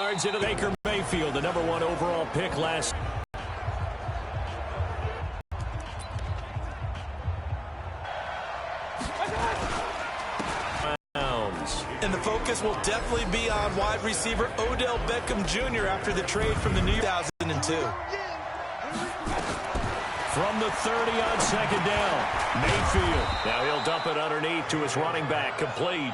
yards into Baker Mayfield, the #1 overall pick last. And the focus will definitely be on wide receiver Odell Beckham Jr. after the trade from the 2002. From the 30 on second down, Mayfield. Now he'll dump it underneath to his running back, complete.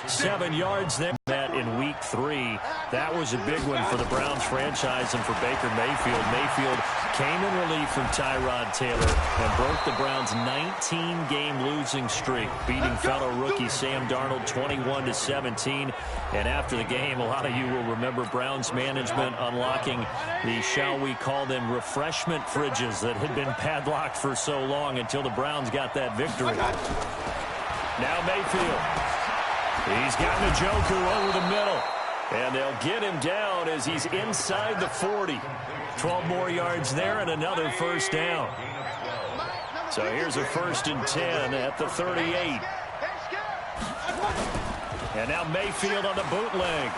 7 yards there. That in week 3, that was a big one for the Browns franchise and for Baker Mayfield. Mayfield came in relief from Tyrod Taylor and broke the Browns' 19-game losing streak, beating fellow rookie Sam Darnold 21-17. And after the game, a lot of you will remember Browns management unlocking the, shall we call them, refreshment fridges that had been padlocked for so long until the Browns got that victory. Now Mayfield. He's got Njoku over the middle. And they'll get him down as he's inside the 40. 12 more yards there and another first down. So here's a 1st and 10 at the 38. And now Mayfield on the bootleg.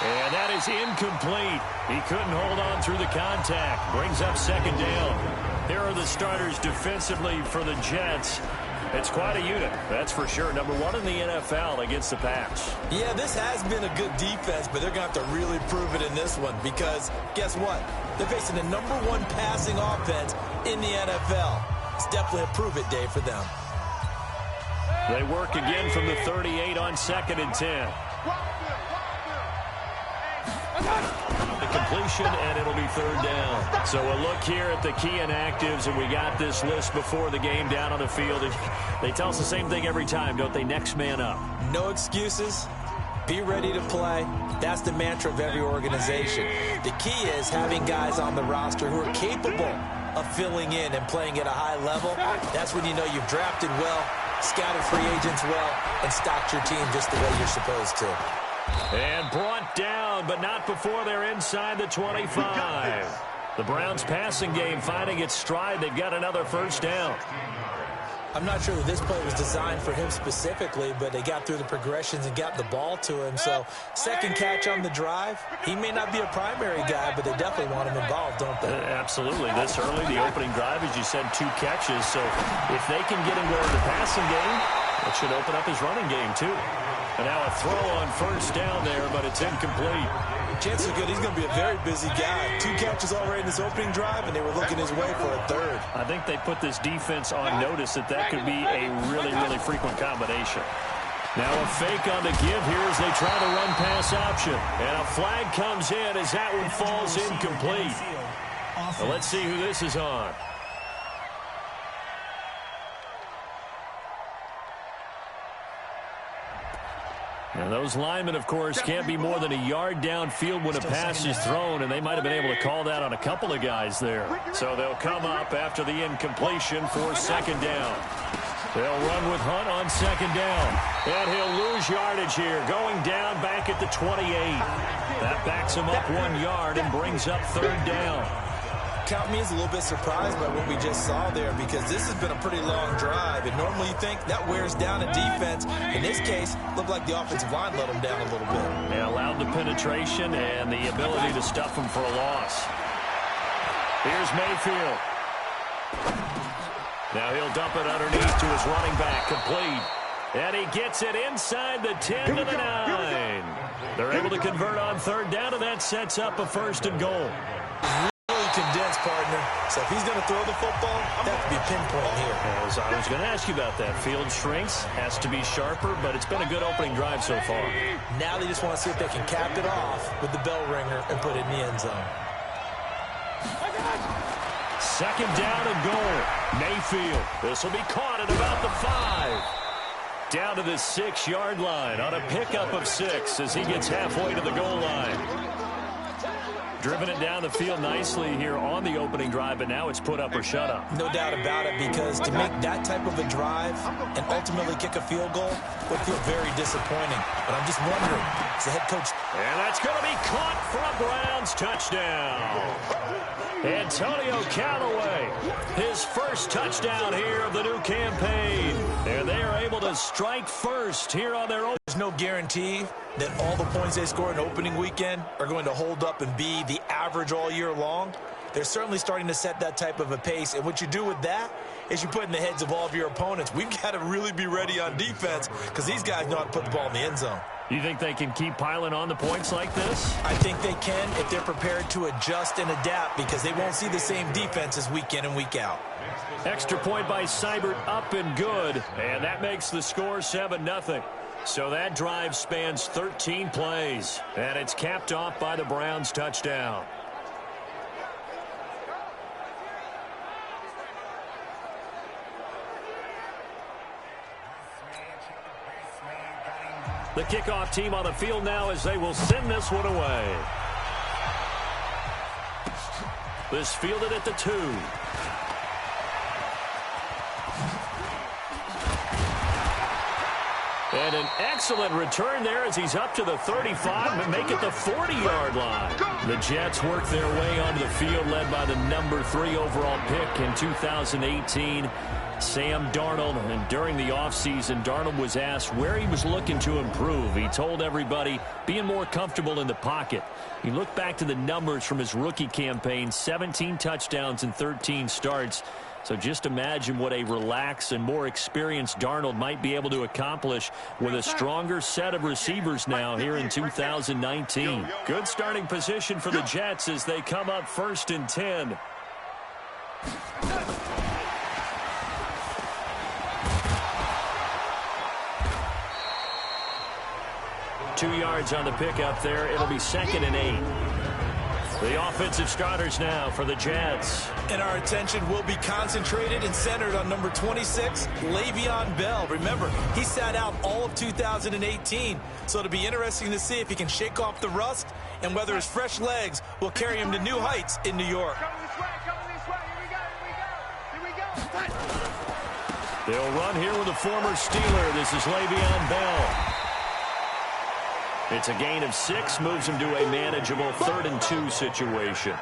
And that is incomplete. He couldn't hold on through the contact. Brings up second down. Here are the starters defensively for the Jets. It's quite a unit, that's for sure. #1 in the NFL against the pass. Yeah, this has been a good defense, but they're going to have to really prove it in this one because guess what? They're facing the #1 passing offense in the NFL. It's definitely a prove-it day for them. They work again from the 38 on 2nd and 10. The completion, and it'll be 3rd down. So a look here at the key inactives, and we got this list before the game down on the field. And they tell us the same thing every time, don't they? Next man up. No excuses. Be ready to play. That's the mantra of every organization. The key is having guys on the roster who are capable of filling in and playing at a high level. That's when you know you've drafted well, scouted free agents well, and stocked your team just the way you're supposed to. And brought down, but not before they're inside the 25. The Browns passing game finding its stride. They've got another first down. I'm not sure that this play was designed for him specifically, but they got through the progressions and got the ball to him. So, second catch on the drive. He may not be a primary guy, but they definitely want him involved, don't they? Absolutely. This early, the opening drive, as you said, 2 catches. So, if they can get him going in the passing game, it should open up his running game, too. And now a throw on first down there, but it's incomplete. Chances are good he's going to be a very busy guy. 2 catches already in this opening drive, and they were looking his way for a 3rd. I think they put this defense on notice that could be a really, really frequent combination. Now a fake on the give here as they try to run pass option. And a flag comes in as that one falls incomplete. Well, let's see who this is on. And those linemen, of course, can't be more than a yard downfield when a pass is thrown, and they might have been able to call that on a couple of guys there. So they'll come up after the incompletion for second down. They'll run with Hunt on second down. And he'll lose yardage here, going down back at the 28. That backs him up 1 yard and brings up third down. Count me as a little bit surprised by what we just saw there because this has been a pretty long drive, and normally you think that wears down a defense. In this case, looked like the offensive line let them down a little bit. They allowed the penetration and the ability to stuff them for a loss. Here's Mayfield. Now he'll dump it underneath to his running back, complete. And he gets it inside the 10 to the 9. They're able to convert on third down, and that sets up a 1st and goal. Condensed, partner. So if he's going to throw the football, that could be pinpoint here. As I was going to ask you about that. Field shrinks, has to be sharper, but it's been a good opening drive so far. Now they just want to see if they can cap it off with the bell ringer and put it in the end zone. Second down and goal. Mayfield. This will be caught at about the 5. Down to the 6-yard line on a pickup of 6 as he gets halfway to the goal line. Driven it down the field nicely here on the opening drive, but now it's put up or shut up. No doubt about it, because to make that type of a drive and ultimately kick a field goal would feel very disappointing. But I'm just wondering, as the head coach... And that's going to be caught for a Browns touchdown. Antonio Callaway, his first touchdown here of the new campaign. And they are able to strike first here on their own. There's no guarantee that all the points they score in opening weekend are going to hold up and be the average all year long. They're certainly starting to set that type of a pace. And what you do with that is you put in the heads of all of your opponents, we've got to really be ready on defense because these guys know how to put the ball in the end zone. You think they can keep piling on the points like this? I think they can if they're prepared to adjust and adapt, because they won't see the same defenses week in and week out. Extra point by Seibert, up and good. And that makes the score 7-0. So that drive spans 13 plays. And it's capped off by the Browns touchdown. The kickoff team on the field now as they will send this one away. This fielded at the 2. And an excellent return there as he's up to the 35 and make it the 40-yard line. The Jets work their way onto the field, led by the number 3 overall pick in 2018, Sam Darnold. And during the offseason, Darnold was asked where he was looking to improve. He told everybody being more comfortable in the pocket. You look back to the numbers from his rookie campaign, 17 touchdowns and 13 starts. So just imagine what a relaxed and more experienced Darnold might be able to accomplish with a stronger set of receivers now here in 2019. Good starting position for the Jets as they come up 1st and 10. Two yards on the pickup there. It'll be 2nd and 8. The offensive starters now for the Jets. And our attention will be concentrated and centered on number 26, Le'Veon Bell. Remember, he sat out all of 2018, so it'll be interesting to see if he can shake off the rust and whether his fresh legs will carry him to new heights in New York. Coming this way. Here we go. They'll run here with a former Steeler. This is Le'Veon Bell. It's a gain of 6, moves him to a manageable 3rd and 2 situation.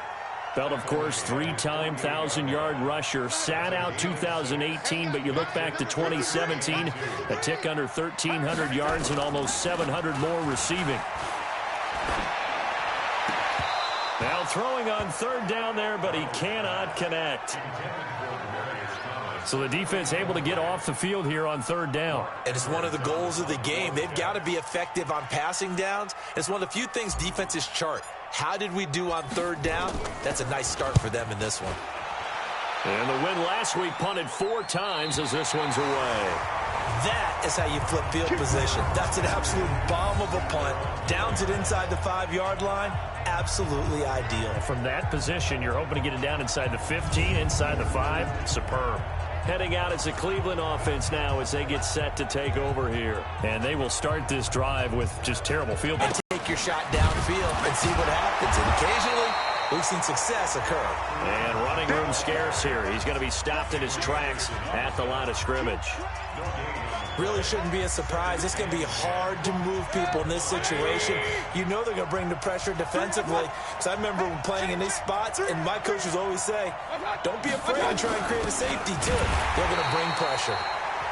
Bell, of course, 3-time 1,000-yard rusher. Sat out 2018, but you look back to 2017, a tick under 1,300 yards and almost 700 more receiving. Now throwing on 3rd down there, but he cannot connect. So the defense able to get off the field here on 3rd down. And it's one of the goals of the game. They've got to be effective on passing downs. It's one of the few things defenses chart. How did we do on 3rd down? That's a nice start for them in this one. And the win last week punted 4 times as this one's away. That is how you flip field position. That's an absolute bomb of a punt. Downs it inside the 5-yard line. Absolutely ideal. From that position, you're hoping to get it down inside the 15, inside the 5. Superb. Heading out as the Cleveland offense now as they get set to take over here. And they will start this drive with just terrible field. And take your shot downfield and see what happens. And occasionally, we've seen success occur. And running room scarce here. He's going to be stopped in his tracks at the line of scrimmage. Really shouldn't be a surprise. It's going to be hard to move people in this situation. You know they're going to bring the pressure defensively. So I remember playing in these spots, and my coaches always say, don't be afraid to try and create a safety, too. They're going to bring pressure.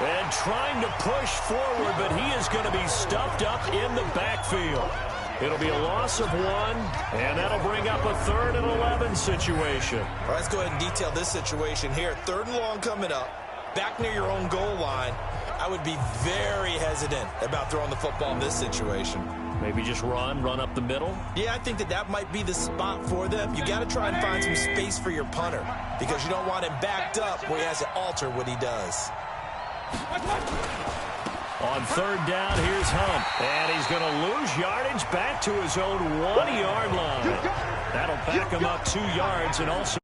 And trying to push forward, but he is going to be stuffed up in the backfield. It'll be a loss of 1, and that'll bring up a 3rd and 11 situation. All right, let's go ahead and detail this situation here. 3rd and long coming up. Back near your own goal line. I would be very hesitant about throwing the football in this situation. Maybe just run up the middle? Yeah, I think that might be the spot for them. You got to try and find some space for your punter because you don't want him backed up where he has to alter what he does. On 3rd down, here's Hunt. And he's going to lose yardage back to his own 1-yard line. That'll back him up 2 yards and also